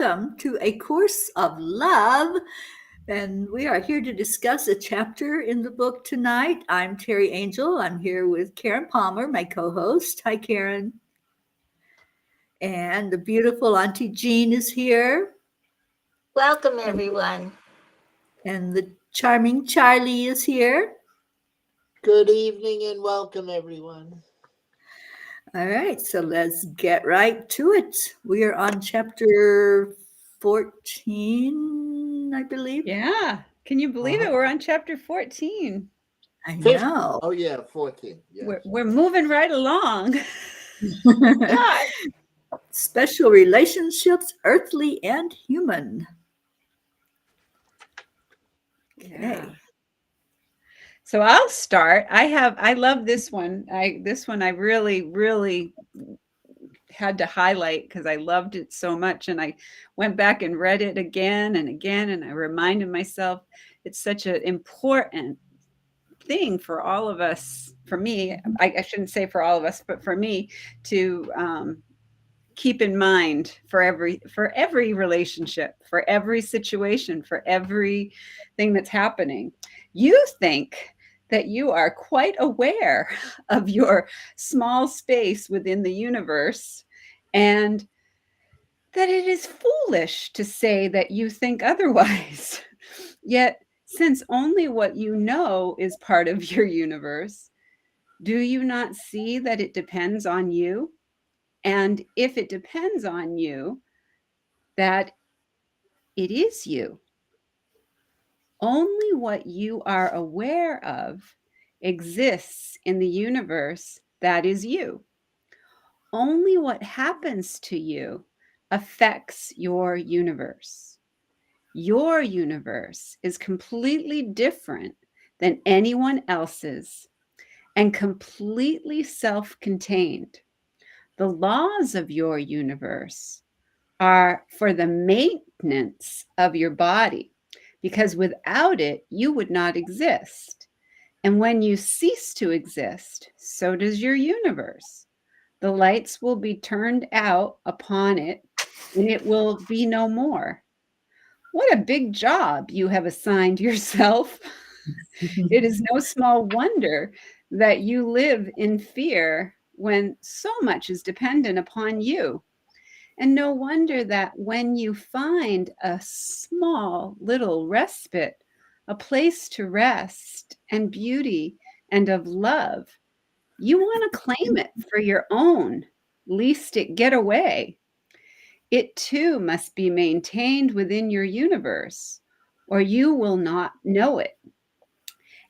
Welcome to A Course of Love. And we are here to discuss a chapter in the book tonight. I'm Teri Angel. I'm here with Karen Palmer, my co-host. Hi, Karen. And the beautiful Auntie Jean is here. Welcome, everyone. And the charming Charlie is here. Good evening and welcome, everyone. All right, so let's get right to it. We are on chapter 14, I believe. Yeah. Can you believe it? We're on chapter 14. I know. Oh, yeah, 14. Yes. We're moving right along. God. Special relationships, earthly and human. Okay. Yeah. So I'll start. I love this one. This one I really had to highlight because I loved it so much. And I went back and read it again and again. And I reminded myself it's such an important thing for all of us, for me, I shouldn't say for all of us, but for me to keep in mind for every relationship, for every situation, for everything that's happening. You think that you are quite aware of your small space within the universe, and that it is foolish to say that you think otherwise. Yet, since only what you know is part of your universe, do you not see that it depends on you? And if it depends on you, that it is you. Only what you are aware of exists in the universe that is you. Only what happens to you affects your universe. Your universe is completely different than anyone else's and completely self-contained. The laws of your universe are for the maintenance of your body, because without it, you would not exist. And when you cease to exist, so does your universe. The lights will be turned out upon it, and it will be no more. What a big job you have assigned yourself. It is no small wonder that you live in fear when so much is dependent upon you. And no wonder that when you find a small little respite, a place to rest and beauty and of love, you want to claim it for your own, lest it get away. It too must be maintained within your universe, or you will not know it.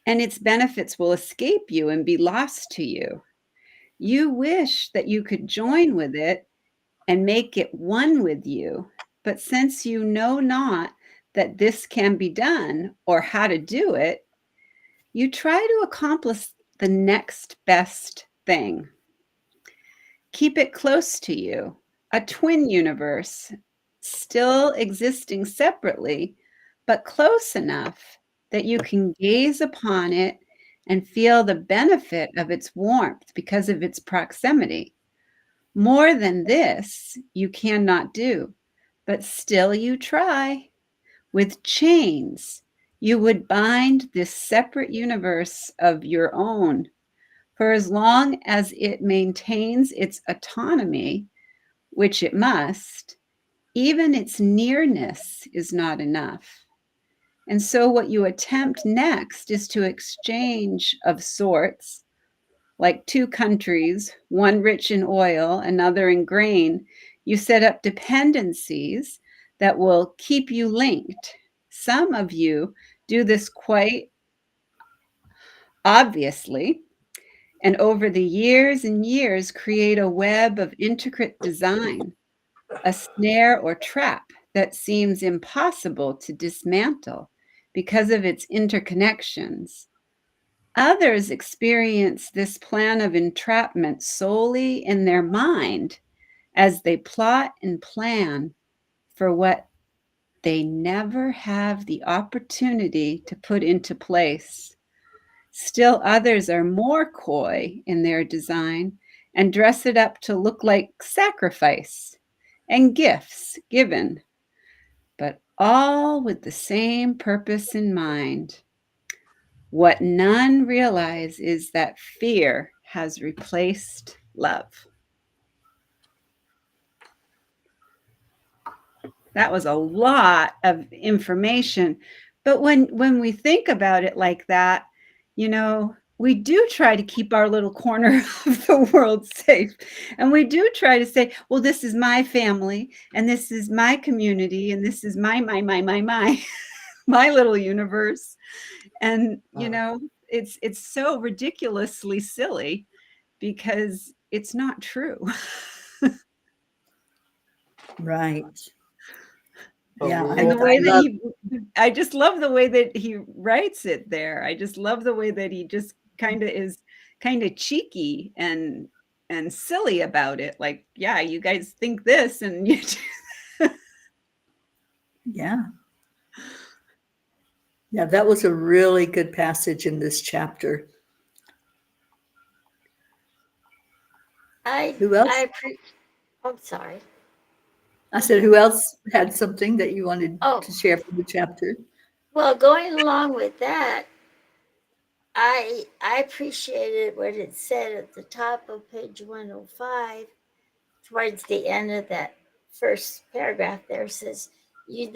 And its benefits will escape you and be lost to you. You wish that you could join with it and make it one with you. But since you know not that this can be done or how to do it, you try to accomplish the next best thing. Keep it close to you, a twin universe, still existing separately, but close enough that you can gaze upon it and feel the benefit of its warmth because of its proximity. More than this, you cannot do, but still you try. With chains, you would bind this separate universe of your own. For as long as it maintains its autonomy, which it must, even its nearness is not enough. And so what you attempt next is to exchange of sorts, like two countries, one rich in oil, another in grain. You set up dependencies that will keep you linked. Some of you do this quite obviously, and over the years and years create a web of intricate design, a snare or trap that seems impossible to dismantle because of its interconnections. Others experience this plan of entrapment solely in their mind as they plot and plan for what they never have the opportunity to put into place. Still others are more coy in their design and dress it up to look like sacrifice and gifts given but all with the same purpose in mind. What none realize is that fear has replaced love. That was a lot of information. But when we think about it like that, we do try to keep our little corner of the world safe. And we do try to say, well, this is my family, and this is my community, and this is my my little universe. And, it's so ridiculously silly because it's not true. Right. But Yeah, we And the all- way that I just love the way that he writes it there. I just love the way that he just kind of cheeky and silly about it. Like, yeah, you guys think this, and you yeah. Yeah, that was a really good passage in this chapter. Who else? I'm sorry. I said, who else had something that you wanted Oh. to share from the chapter? Well, going along with that, I appreciated what it said at the top of page 105, towards the end of that first paragraph there. Says, you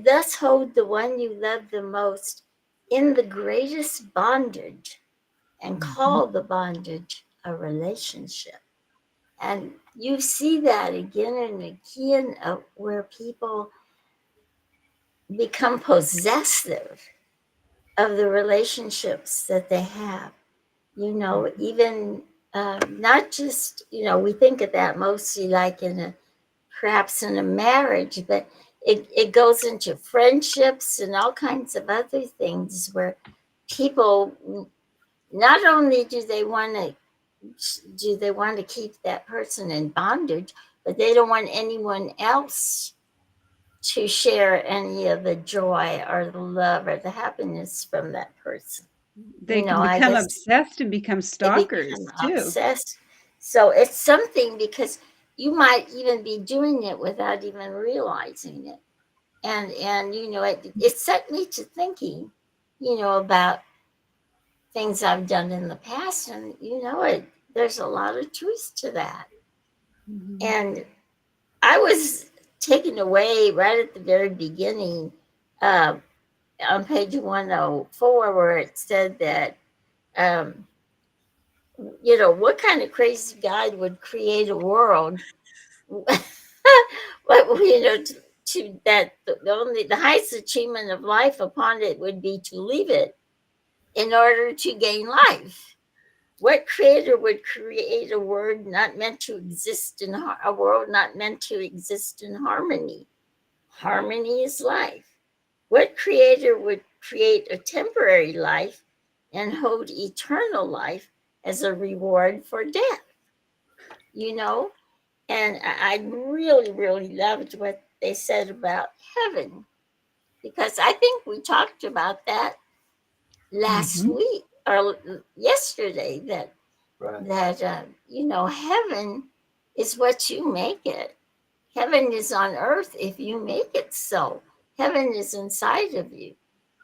thus hold the one you love the most in the greatest bondage and call the bondage a relationship. And you see that again and again where people become possessive of the relationships that they have. Even not just, we think of that mostly like perhaps in a marriage, but it goes into friendships and all kinds of other things where people, not only do they want to keep that person in bondage, but they don't want anyone else to share any of the joy or the love or the happiness from that person. they can become obsessed and become stalkers too. Obsessed. So it's something, because you might even be doing it without even realizing it. And it set me to thinking, about things I've done in the past. And, there's a lot of truth to that. Mm-hmm. And I was taken away right at the very beginning, on page 104, where it said that, what kind of crazy guy would create a world, but, to that the highest achievement of life upon it would be to leave it in order to gain life. What creator would create a world not meant to exist in a world not meant to exist in harmony? Harmony is life. What creator would create a temporary life and hold eternal life as a reward for death? And I really, really loved what they said about heaven, because I think we talked about that last week or yesterday, that heaven is what you make it. Heaven is on earth if you make it so. Heaven is inside of you.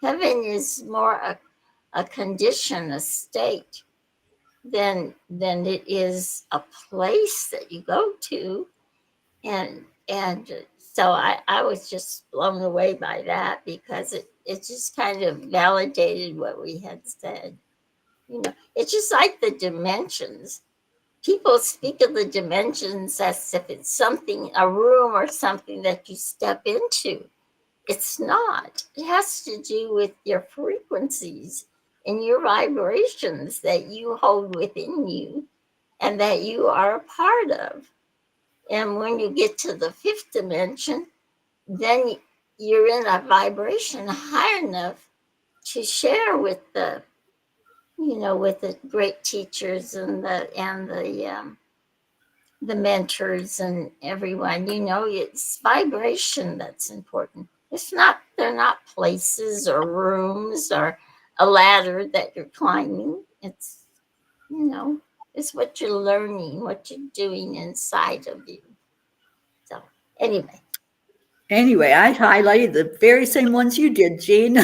Heaven is more a condition, a state, than it is a place that you go to. And so I was just blown away by that, because it just kind of validated what we had said. It's just like the dimensions. People speak of the dimensions as if it's something, a room or something that you step into. It's not. It has to do with your frequencies and your vibrations that you hold within you and that you are a part of. And when you get to the fifth dimension, then you're in a vibration high enough to share with the great teachers and the mentors and everyone. It's vibration that's important. They're not places or rooms or a ladder that you're climbing. It's it's what you're learning, what you're doing inside of you. So anyway, Anyway, I highlighted the very same ones you did, Jean.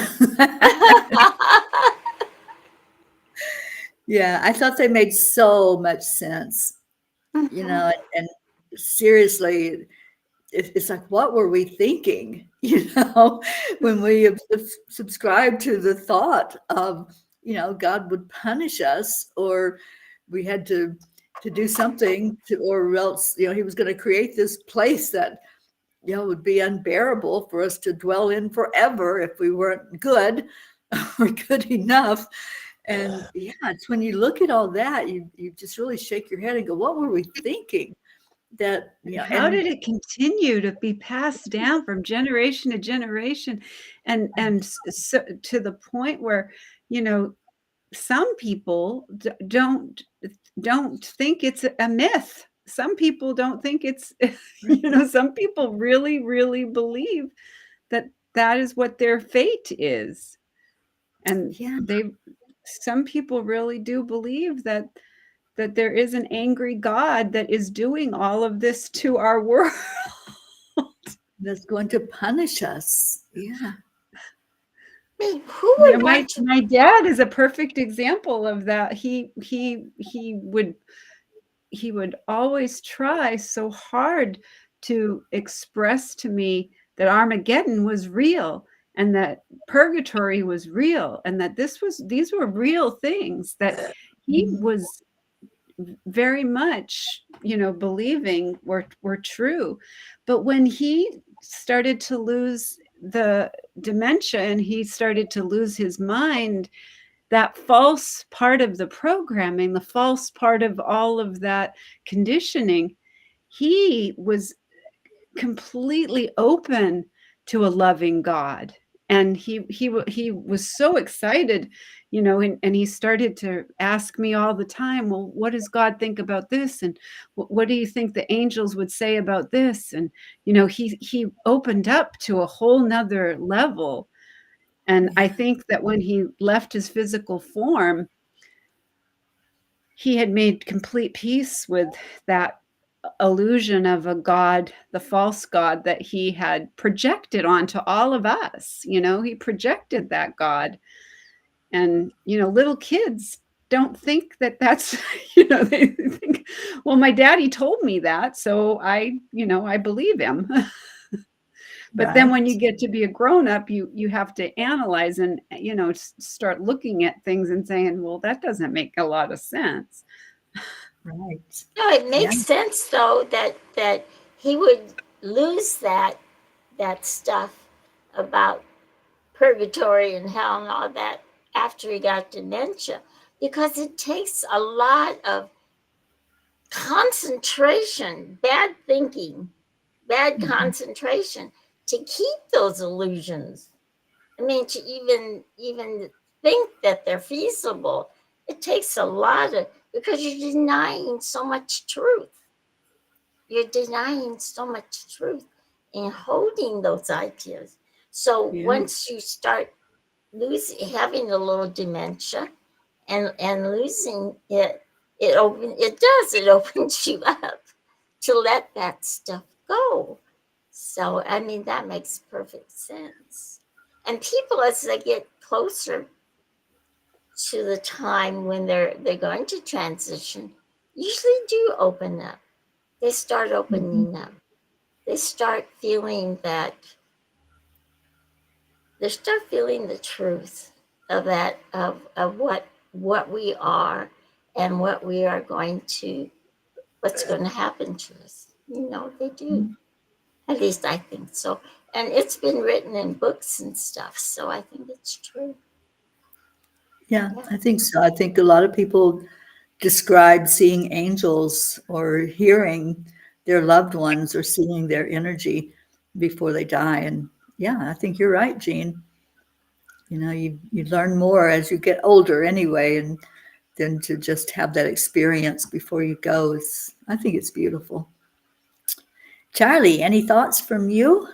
Yeah, I thought they made so much sense, and seriously, it's like, what were we thinking, when we subscribed to the thought of, God would punish us, or we had to do something to, or else, he was going to create this place that, would be unbearable for us to dwell in forever if we weren't good or good enough. And yeah, it's when you look at all that, you just really shake your head and go, what were we thinking? That, How did it continue to be passed down from generation to generation, and so, to the point where, some people don't think it's a myth. Some people don't think it's, some people really, really believe that that is what their fate is. And yeah, some people really do believe that there is an angry God that is doing all of this to our world. that's going to punish us. Yeah. I mean, who would want to? My dad is a perfect example of that. He would always try so hard to express to me that Armageddon was real, and that purgatory was real, and that these were real things that he was very much, believing were true. But when he started to lose the dementia and he started to lose his mind, that false part of the programming, the false part of all of that conditioning, he was completely open to a loving God. And he was so excited, and he started to ask me all the time, well, what does God think about this? And what do you think the angels would say about this? And, he opened up to a whole nother level. And I think that when he left his physical form, he had made complete peace with that illusion of a God, the false God that he had projected onto all of us. He projected that God. And, little kids don't think that that's, they think, well, my daddy told me that, so I believe him. But then when you get to be a grown up, you have to analyze and, start looking at things and saying, well, that doesn't make a lot of sense. Right. No, it makes sense though that he would lose that stuff about purgatory and hell and all that after he got dementia, because it takes a lot of concentration, bad thinking, bad concentration to keep those illusions. I mean, to even think that they're feasible, it takes a lot of, because you're denying so much truth. You're denying so much truth and holding those ideas. So once you start having a little dementia and losing it, it opens you up to let that stuff go. So I mean, that makes perfect sense. And people, as they get closer to the time when they're going to transition, usually do open up. They start opening up. They start feeling that, they start feeling the truth of that, of what we are and what we are going to, what's going to happen to us. They do. At least I think so. And it's been written in books and stuff, so I think it's true. Yeah, I think so. I think a lot of people describe seeing angels or hearing their loved ones or seeing their energy before they die. And yeah, I think you're right, Jean. You learn more as you get older anyway, and then to just have that experience before you go is, I think it's beautiful. Charlie, any thoughts from you?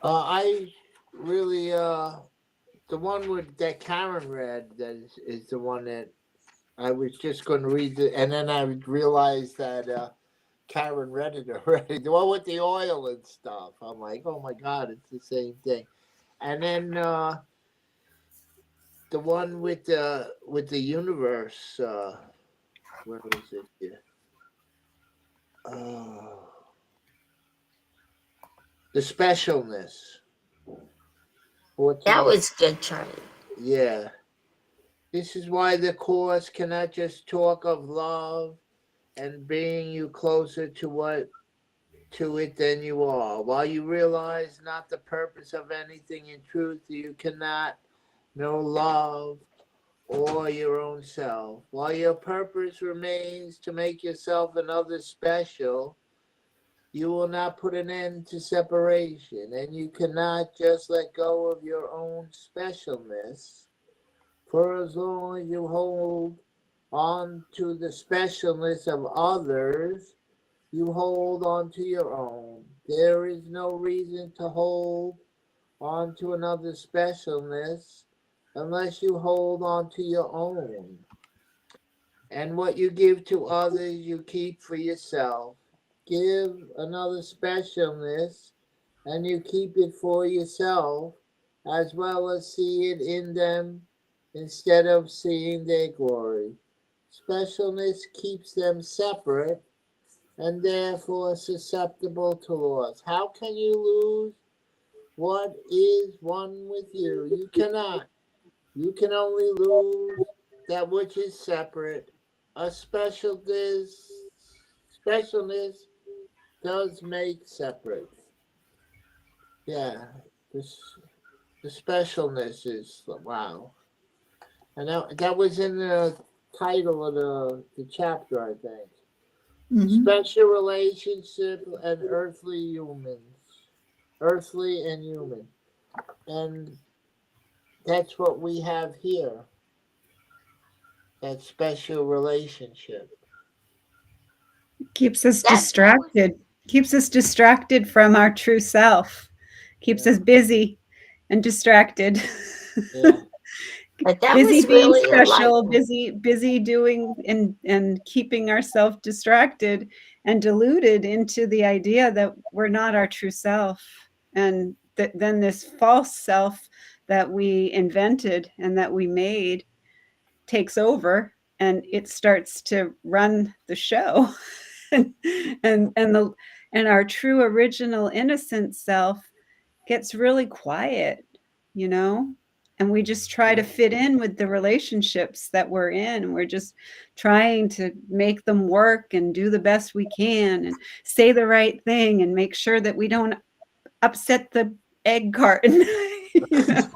I really, the one that Karen read, that is the one that I was just going to read, and then I realized that Karen read it already. The one with the oil and stuff. I'm like, oh my God, it's the same thing. And then the one with the universe. Where is it here? The specialness. That was good, Charlie. Yeah. This is why the Course cannot just talk of love and bringing you closer to it than you are. While you realize not the purpose of anything in truth, you cannot know love or your own self. While your purpose remains to make yourself and others special, you will not put an end to separation, and you cannot just let go of your own specialness. For as long as you hold on to the specialness of others, you hold on to your own. There is no reason to hold on to another's specialness unless you hold on to your own. And what you give to others, you keep for yourself. Give another specialness, and you keep it for yourself, as well as see it in them instead of seeing their glory. Specialness keeps them separate and therefore susceptible to loss. How can you lose what is one with you? You cannot. You can only lose that which is separate. A specialness does make separate. Yeah, this the specialness is wow. And that was in the title of the chapter, I think. Mhm. Special relationship and earthly humans. Earthly and human. And that's what we have here. That special relationship. Keeps us That was, distracted. Keeps us distracted from our true self. Keeps us busy and distracted. Yeah. but that Busy was being really special, enlightening. busy doing and keeping ourselves distracted and deluded into the idea that we're not our true self. And then this false self that we invented and that we made takes over, and it starts to run the show. and and our true original innocent self gets really quiet, you know, and we just try to fit in with the relationships that we're in, and we're just trying to make them work and do the best we can and say the right thing and make sure that we don't upset the egg carton. You know?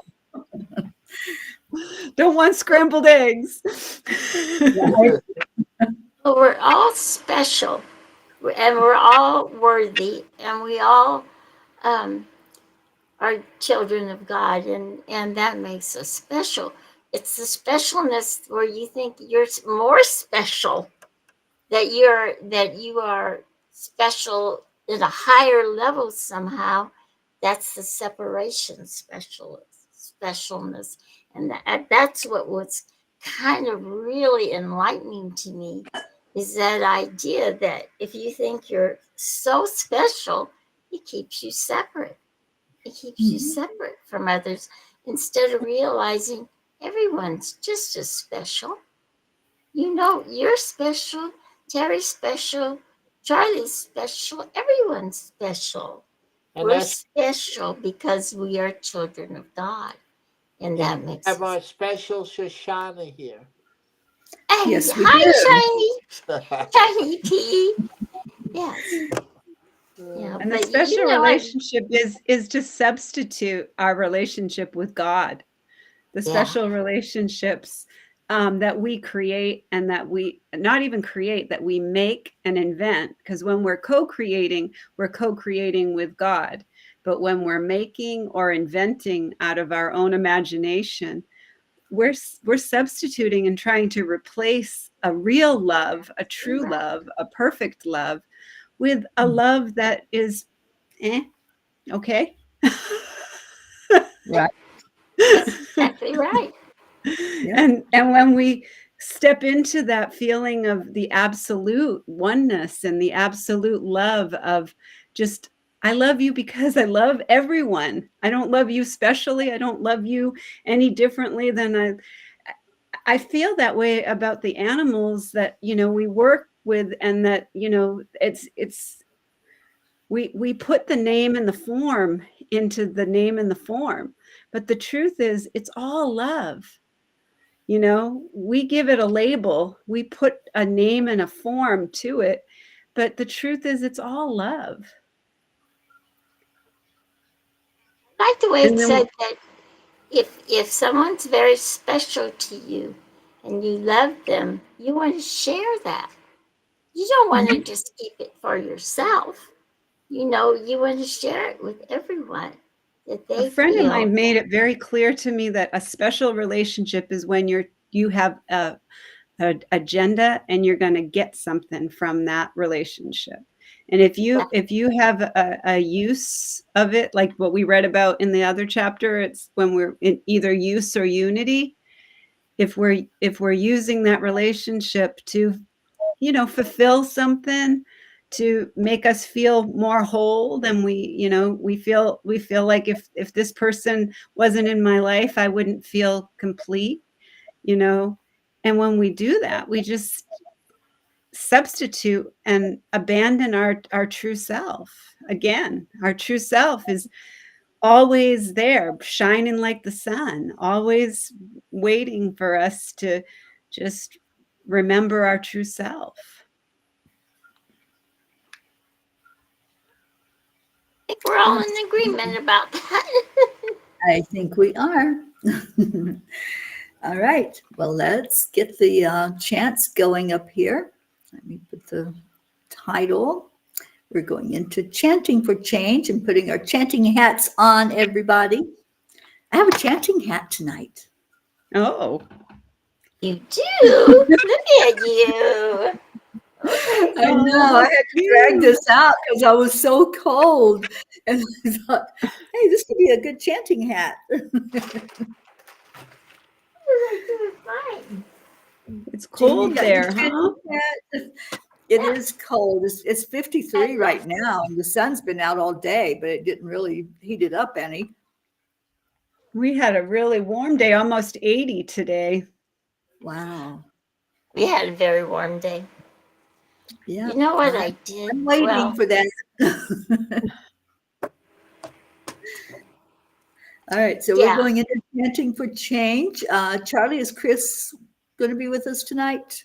Don't want scrambled eggs. Right. Well, we're all special, and we're all worthy, and we all um, are children of God, and that makes us special. It's the specialness where you think you're more special, that you are special at a higher level somehow. That's the separation specialness, and that's what was kind of really enlightening to me, is that idea that if you think you're so special, it keeps you separate. It keeps you separate from others instead of realizing everyone's just as special. You know, you're special, Teri's special, Charlie's special, everyone's special. And We're that's special because we are children of God. And that makes have us. our special Shoshana here. Hey, Yes, we hi, do. Shiny, Shiny P. Yes. Yeah, And the but special you know, relationship is to substitute our relationship with God. The yeah, special relationships that we create, and that we not even create, that we make and invent. Because when we're co-creating with God. But when we're making or inventing out of our own imagination, we're substituting and trying to replace a real love, a true love, a perfect love, with a love that is okay. Right. that's exactly right. Yeah. And when we step into that feeling of the absolute oneness and the absolute love of just, I love you because I love everyone. I don't love you specially. I don't love you any differently than I feel that way about the animals that, we work with, and that, we put the name and the form into the name and the form. But the truth is, it's all love. We give it a label, we put a name and a form to it, but the truth is, it's all love. I like the way And it then, said that if someone's very special to you and you love them, you want to share that. You don't want to just keep it for yourself. You want to share it with everyone, that a they friend of feel. mine made it very clear to me that a special relationship is when you have an agenda and you're going to get something from that relationship. And if you have a use of it, like what we read about in the other chapter, it's when we're in either use or unity. If we're using that relationship to, fulfill something, to make us feel more whole, then we feel like if this person wasn't in my life, I wouldn't feel complete. And when we do that, we just substitute and abandon our true self. Again, our true self is always there, shining like the sun, always waiting for us to just remember our true self. I think we're all in agreement about that. I think we are. All right. Well, let's get the chants going up here. Let me put the title. We're going into chanting for change and putting our chanting hats on, everybody. I have a chanting hat tonight. Oh, You do? Look at you. I know. I had to drag this out because I was so cold. And I thought, hey, this could be a good chanting hat. Fine. it's Jean, you cold got your there, huh? chanting hat? It Yeah. is cold. It's 53 right now, and the sun's been out all day, but it didn't really heat it up any. We had a really warm day, almost 80 today. Wow. We had a very warm day. Yeah. You know what I did? I'm waiting Well, for that. All right, so we're yeah. going into chanting for change. Charlie, is Chris going to be with us tonight?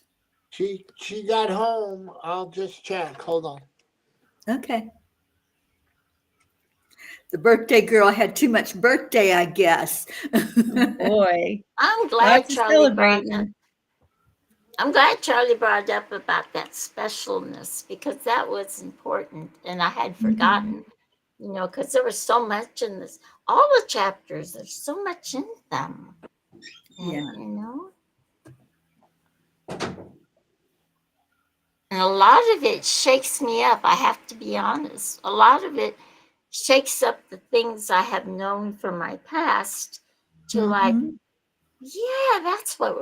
She got home. I'll just check. Hold on. Okay. The birthday girl had too much birthday, I guess. Oh, boy. I'm glad Lots of Charlie brought up. celebrating. I'm glad Charlie brought up about that specialness, because that was important and I had forgotten, because there was so much in this. All the chapters, there's so much in them. And, Yeah. And a lot of it shakes me up. I have to be honest. A lot of it shakes up the things I have known from my past to like, yeah, that's what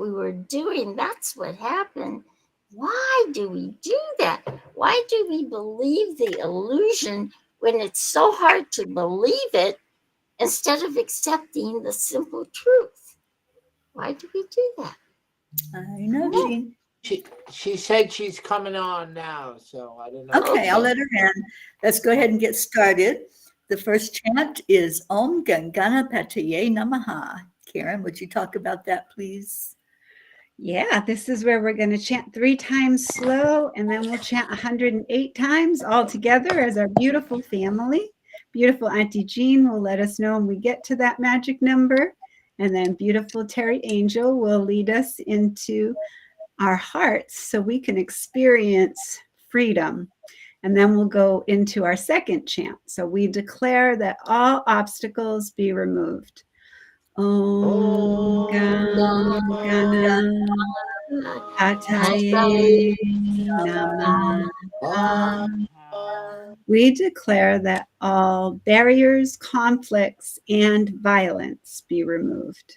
we were doing. That's what happened. Why do we do that? Why do we believe the illusion when it's so hard to believe it, instead of accepting the simple truth? Why do we do that? I know, Jean. She said she's coming on now, so I don't know. Okay, I'll let her in. Let's go ahead and get started. The first chant is Om Gam Ganapataye Namaha. Karen, would you talk about that, please? Yeah, this is where we're going to chant 3 times slow, and then we'll chant 108 times all together as our beautiful family. Beautiful Auntie Jean will let us know when we get to that magic number, and then beautiful Teri Angel will lead us into our hearts so we can experience freedom. And then we'll go into our second chant. So we declare that all obstacles be removed. Om Gam Ganapataye Namaha. We declare that all barriers, conflicts, and violence be removed.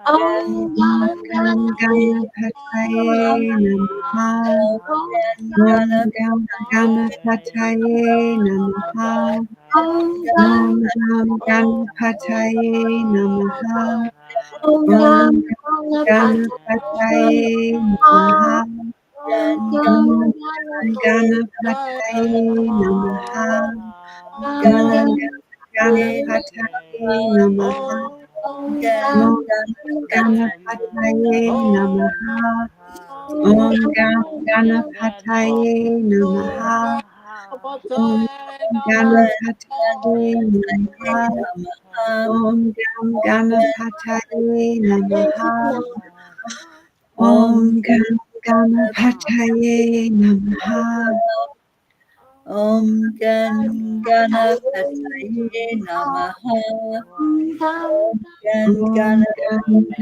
Om Gam Ganapataye Namaha. Om Gam Ganapataye Namaha. Om Gam Ganapataye Namaha. Om Gam Ganapataye Namaha. Om Ganapataye Namaha. Om Ganapataye Namaha. Om Ganapataye Namaha. Om Ganapataye Namaha. Om Ganapataye Namaha. Om Ganapataye Namaha. Om Ganapataye Namaha. Om Gam Ganapataye Namaha. Gam Om Ganapataye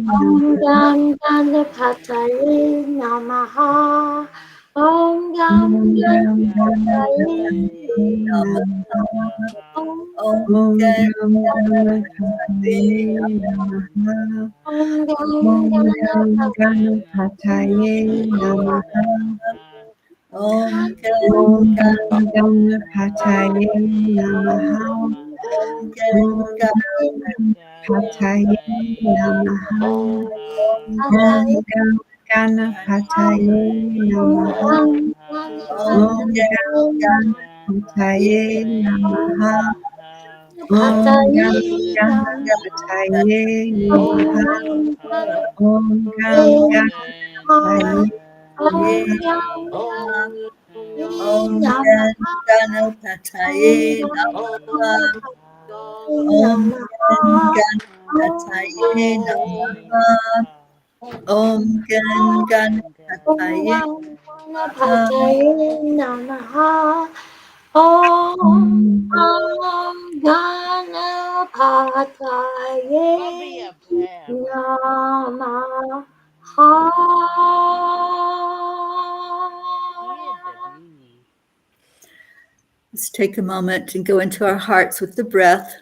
Om Namaha. Gam Ganapataye Namaha. Om Gam Ganapataye Namaha. Om Om Om Gam Ganapataye Namaha. Om Gam Om Ganapataye Ganapataye Namaha. Om Om Gam Ganapataye Namaha. Om Ganapataye Namaha. Om Ganapataye Namaha. Om Ganapataye Namaha. Om Ganapataye Namaha. Om Ganapataye Namaha. Om Ganapataye Namaha. Om Ganapataye Namaha. Om Ganapataye Namaha. Om Ganapataye Namaha. Let's take a moment and go into our hearts with the breath.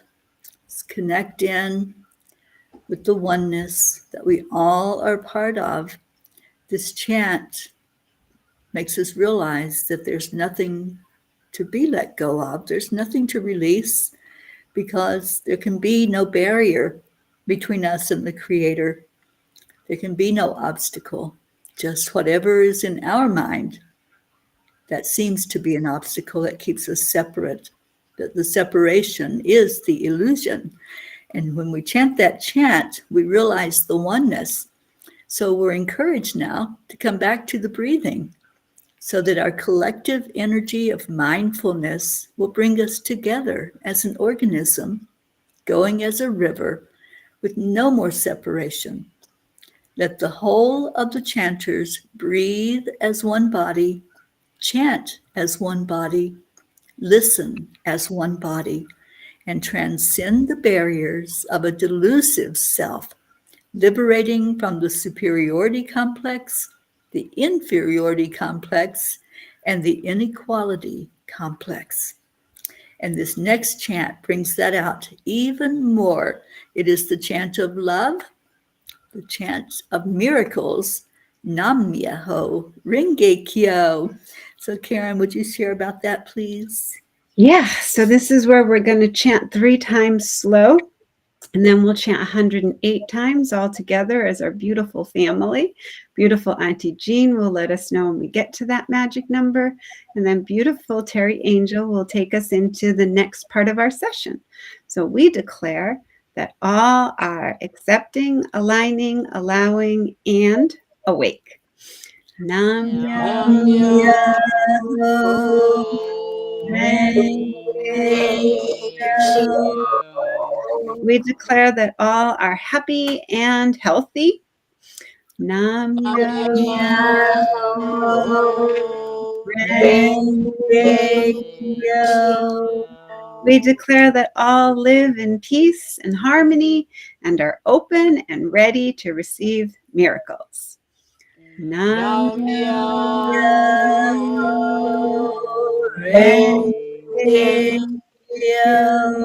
Let's connect in with the oneness that we all are part of. This chant makes us realize that there's nothing to be let go of. There's nothing to release because there can be no barrier between us and the Creator. There can be no obstacle, just whatever is in our mind that seems to be an obstacle that keeps us separate. That the separation is the illusion. And when we chant that chant, we realize the oneness. So we're encouraged now to come back to the breathing so that our collective energy of mindfulness will bring us together as an organism, going as a river with no more separation. Let the whole of the chanters breathe as one body, chant as one body, listen as one body, and transcend the barriers of a delusive self, liberating from the superiority complex, the inferiority complex, and the inequality complex. And this next chant brings that out even more. It is the chant of love, the chant of miracles, Nam Myoho Renge Kyo. So, Karen, would you share about that, please? Yeah, so this is where we're going to chant 3 times slow, and then we'll chant 108 times all together as our beautiful family. Beautiful Auntie Jean will let us know when we get to that magic number, and then beautiful Teri Angel will take us into the next part of our session. So we declare that all are accepting, aligning, allowing, and awake. Nam Namyo We declare that all are happy and healthy. Nam Myoho Renge Kyo. We declare that all live in peace and harmony and are open and ready to receive miracles. Nam Myoho Renge Kyo.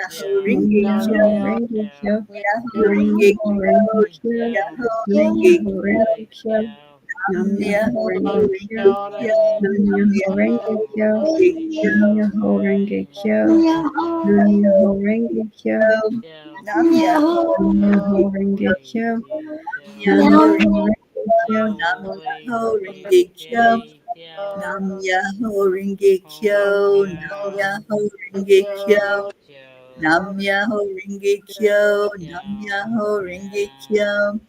Nam Nam Myoho Myoho Nam Renge Kyo. Nam Renge Myoho Renge Kyo, Kyo. Nam Nam Myoho Renge Myoho Renge Kyo. Nam Myoho Renge Kyo. Nam Myoho Renge Kyo. Nam Myoho Renge Kyo. Nam Myoho Renge Kyo. Nam Myoho Nam Myoho Renge Kyo. Nam Nam Myoho Renge Kyo. Nam Myoho Renge Kyo, Nam Myoho Renge Kyo, Nam Myoho Renge Kyo, Nam Myoho Renge Kyo,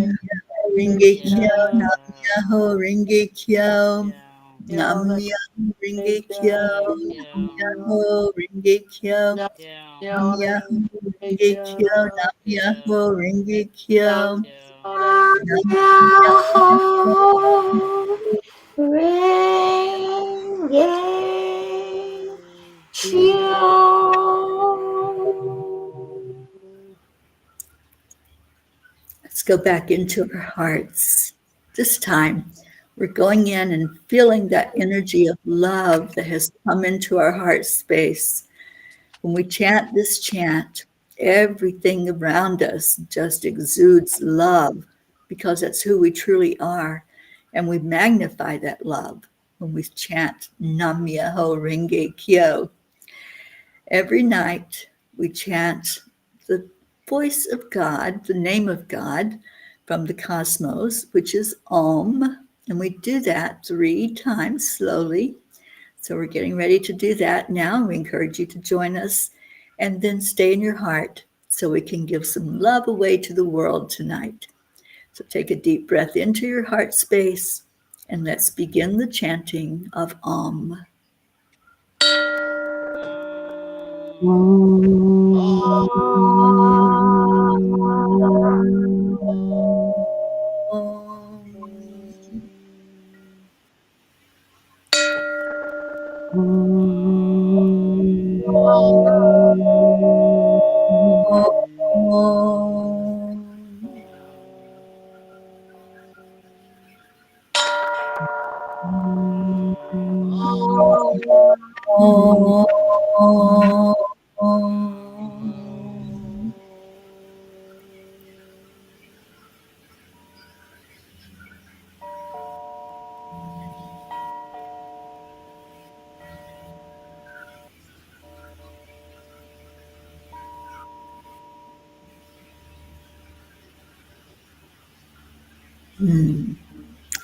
Nam Myoho Renge Kyo, Nam Myoho Renge Kyo, Nam Myoho Renge Kyo, Nam Myoho Renge Kyo, Nam Myoho Renge Kyo, Nam Myoho Renge Kyo, Nam Myoho Renge Kyo, Nam Myoho Renge Kyo. Let's go back into our hearts. This time, we're going in and feeling that energy of love that has come into our heart space. When we chant this chant, everything around us just exudes love because that's who we truly are. And we magnify that love when we chant Nam Myoho Renge Kyo. Every night we chant the voice of God, the name of God from the cosmos, which is Om. And we do that 3 times slowly. So we're getting ready to do that now. We encourage you to join us and then stay in your heart so we can give some love away to the world tonight. So take a deep breath into your heart space and let's begin the chanting of Om.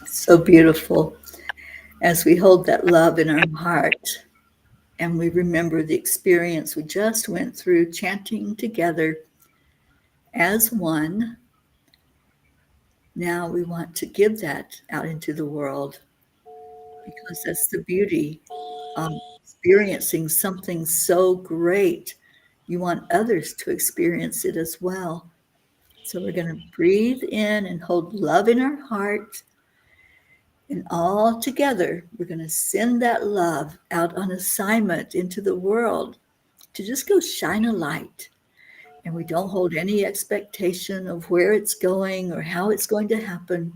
So beautiful as we hold that love in our heart and we remember the experience we just went through chanting together as one. Now we want to give that out into the world because that's the beauty of experiencing something so great. You want others to experience it as well. So we're going to breathe in and hold love in our heart. And all together, we're going to send that love out on assignment into the world to just go shine a light. And we don't hold any expectation of where it's going or how it's going to happen.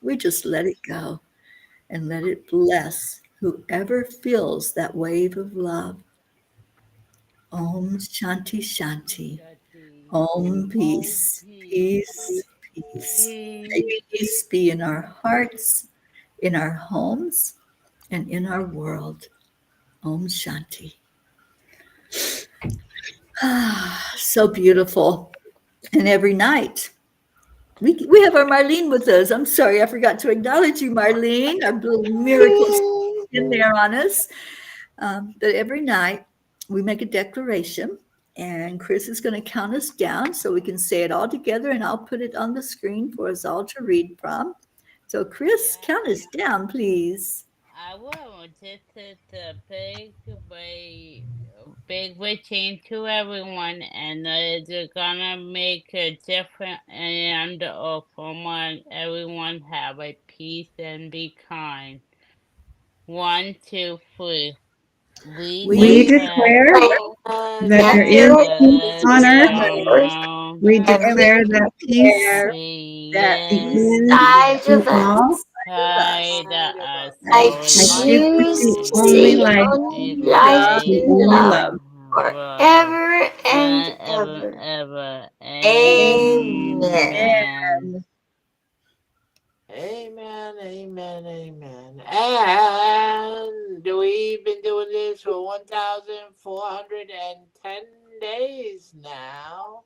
We just let it go and let it bless whoever feels that wave of love. Om Shanti Shanti. Om Peace. Peace. Peace. May peace be in our hearts, in our homes, and in our world. Om Shanti. Ah, so beautiful. And every night, we have our Marlene with us. I'm sorry, I forgot to acknowledge you, Marlene. Our little miracle in there on us. But every night, we make a declaration, and Chris is going to count us down so we can say it all together, and I'll put it on the screen for us all to read from. So, Chris, count us down, please. I will. This is a big change to everyone, and it's gonna make a difference. And from one, everyone have a peace and be kind. 1, 2, 3. We We declare that there That is there peace is on peace earth. on There earth, We and we declare that peace declare that peace begins inside in of us. all. hide us. us I I all I choose choose life to choose see to in only see life only evil life love and and days. only love. love. forever and ever, ever. ever. Amen. Amen. Amen, amen, amen. And we've been doing this for 1,410 days now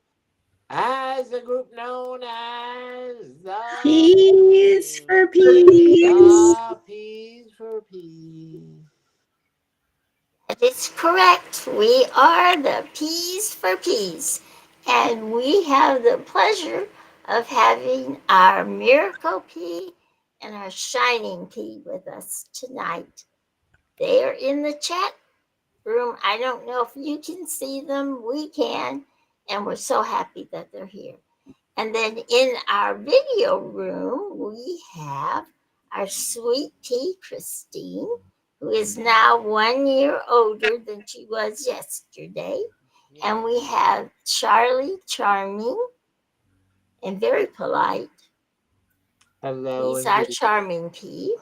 as a group known as the Peace for peace. Peace for Peace. That is correct. We are the Peas for Peace. And we have the pleasure of having our miracle pea and our shining pea with us tonight. They are in the chat room. I don't know if you can see them. We can. And we're so happy that they're here. And then in our video room, we have our sweet pea, Christine, who is now 1 year older than she was yesterday. And we have Charlie, charming and very polite. Hello. He's our charming pea.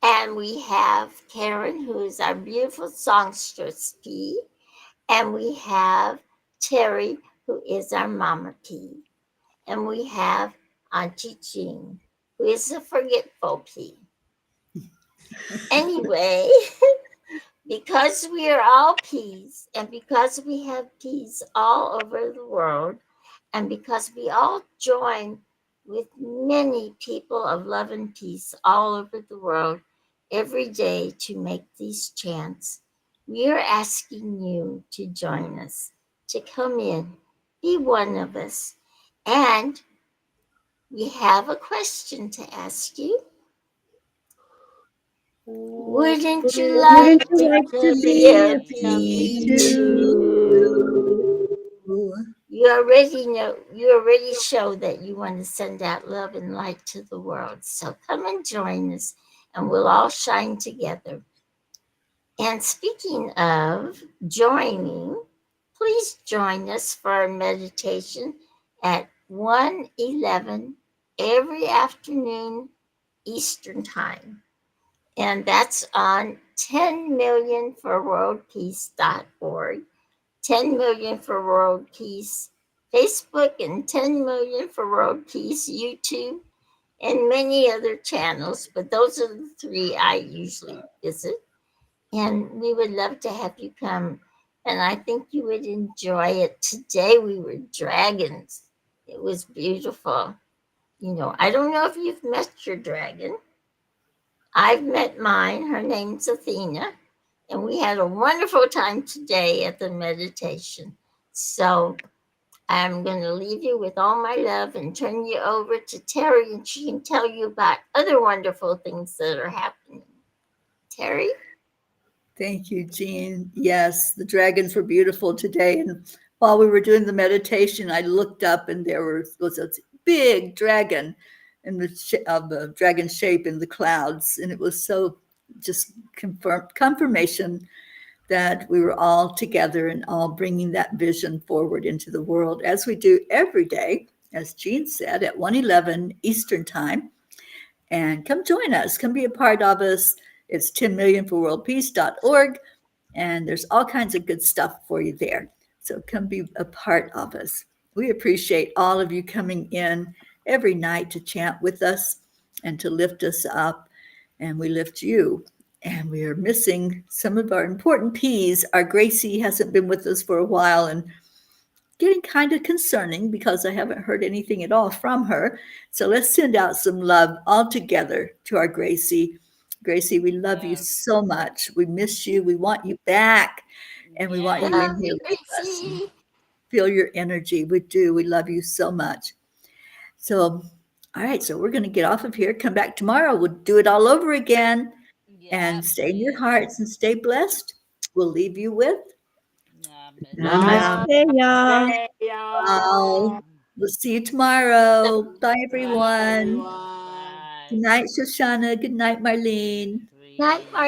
And we have Karen, who is our beautiful songstress pea. And we have Teri, who is our mama pea. And we have Auntie Jean, who is a forgetful pea. Anyway, because we are all peas, and because we have peas all over the world, and because we all join with many people of love and peace all over the world every day to make these chants, we are asking you to join us, to come in, be one of us. And we have a question to ask you. Wouldn't you like to be a pea too? You already know, you already show that you want to send out love and light to the world. So come and join us and we'll all shine together. And speaking of joining, please join us for our meditation at 1:11 every afternoon Eastern Time. And that's on 10millionforworldpeace.org, 10 Million for World Peace Facebook, and 10 Million for World Peace YouTube, and many other channels. But those are the three I usually visit. And we would love to have you come. And I think you would enjoy it. Today we were dragons. It was beautiful. You know, I don't know if you've met your dragon. I've met mine. Her name's Athena. And we had a wonderful time today at the meditation. So I'm going to leave you with all my love and turn you over to Teri, and she can tell you about other wonderful things that are happening. Teri? Thank you, Jean. Yes, the dragons were beautiful today. And while we were doing the meditation, I looked up and there was a big dragon in the dragon shape in the clouds. And it was so just confirmation that we were all together and all bringing that vision forward into the world, as we do every day, as Jean said, at 1:11 Eastern Time. And come join us. Come be a part of us. It's 10millionforworldpeace.org, and there's all kinds of good stuff for you there. So come be a part of us. We appreciate all of you coming in every night to chant with us and to lift us up, and we lift you. And we are missing some of our important P's. Our Gracie hasn't been with us for a while, and getting kind of concerning because I haven't heard anything at all from her. So let's send out some love all together to our Gracie. Gracie, we love you so much. We miss you. We want you back. And we want you in here with us. Feel your energy. We do. We love you so much. So, all right. So we're going to get off of here. Come back tomorrow. We'll do it all over again. And stay in your hearts and stay blessed. We'll leave you with Namaste, y'all. y'all. We'll see you tomorrow. Bye, everyone. Bye. Good night, Shoshana. Good night, Marlene. Night, Marlene.